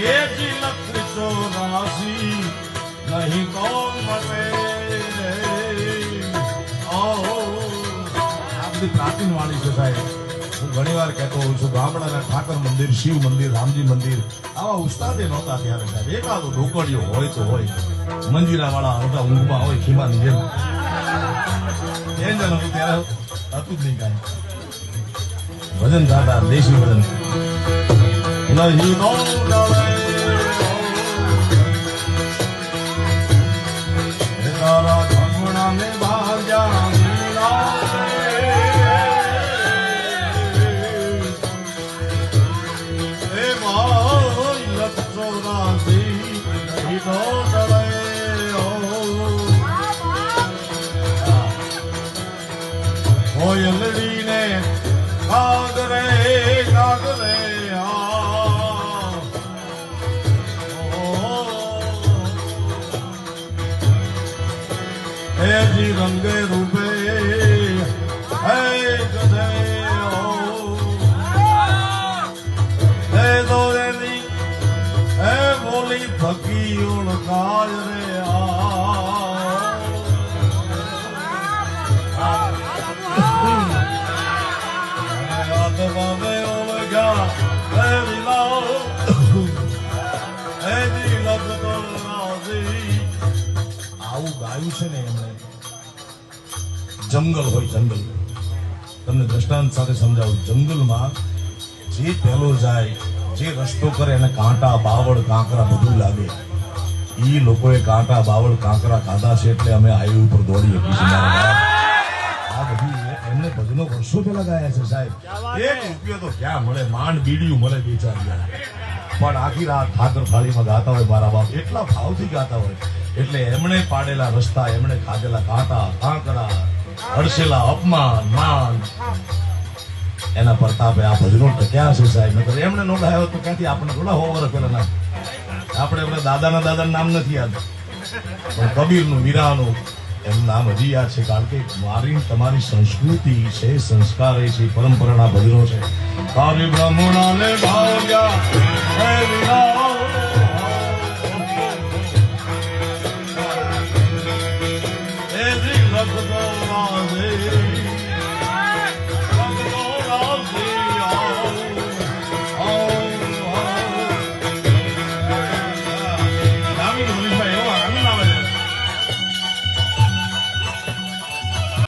એ જી લખ 84 નહીં કોણ મટે આ બધી પ્રાચીન વાણી છે સાહેબ. હું ઘણી વાર કહેતો હોઉં છું ગામડાના ઠાકર મંદિર, શિવ મંદિર, રામજી મંદિર આવા ઉસ્તાદે નહોતા ત્યારે સાહેબ. એકાદો ઢોકળિયો હોય તો હોય, મંજીરા વાળા આવતા ઊંઘમાં હોય ખીમાની જેમ એન્જલ હતું ત્યારે હતું જ નહીં કાંઈ. ભજન ગાતા દેશી ભજન નહીં નો ડરે તારા ઘમણા ને ભાગ્યા કોયલડીને કાગરે કાગરે હેજી રંગે રૂપે હે ગધે હે દોરેલી હે બોલી ફકી ઓળખાય રે આવું ગાયું છે ને એમણે. જંગલ હોય જંગલ, તમને દ્રષ્ટાંત સાથે સમજાવું. જંગલમાં જે પહેલો જાય, જે રસ્તો કરે એને કાંટા બાવળ કાંકરા બધું લાગે. એ લોકોએ કાંટા બાવળ કાંકરા ખાધા છે એટલે અમે હાઈવે ઉપર દોડી શકીએ. આ બધી એમને ભજનો વર્ષો પહેલા ગાયા છે સાહેબ. એક રૂપિયો તો ક્યાં મળે, માંડ બીડીયું મળે બેચારી. પણ આખી રાત ઠાકર થાળીમાં ગાતા હોય મારા બાપ, એટલા ભાવથી ગાતા હોય. એટલે એમણે પાડેલા રસ્તા, એમણે ખાધેલા કાંટા કાંકરા, હડસેલા અપમાન માન, એના પ્રતાપે આ ભજનો ટક્યા છે સાહેબ. નકર એમણે નો ગાયો તો ક્યાંથી આપણે થોડા 100 વર્ષ પહેલા ના. આપણે દાદાના નામ નથી યાદ, પણ કબીરનું, વીરાનું એનું નામ હજી યાદ છે. કારણ કે મારી તમારી સંસ્કૃતિ છે, સંસ્કાર છે, પરંપરાના ભજનો છે. કાવ્ય બ્રાહ્મણા ને ભાવ્યા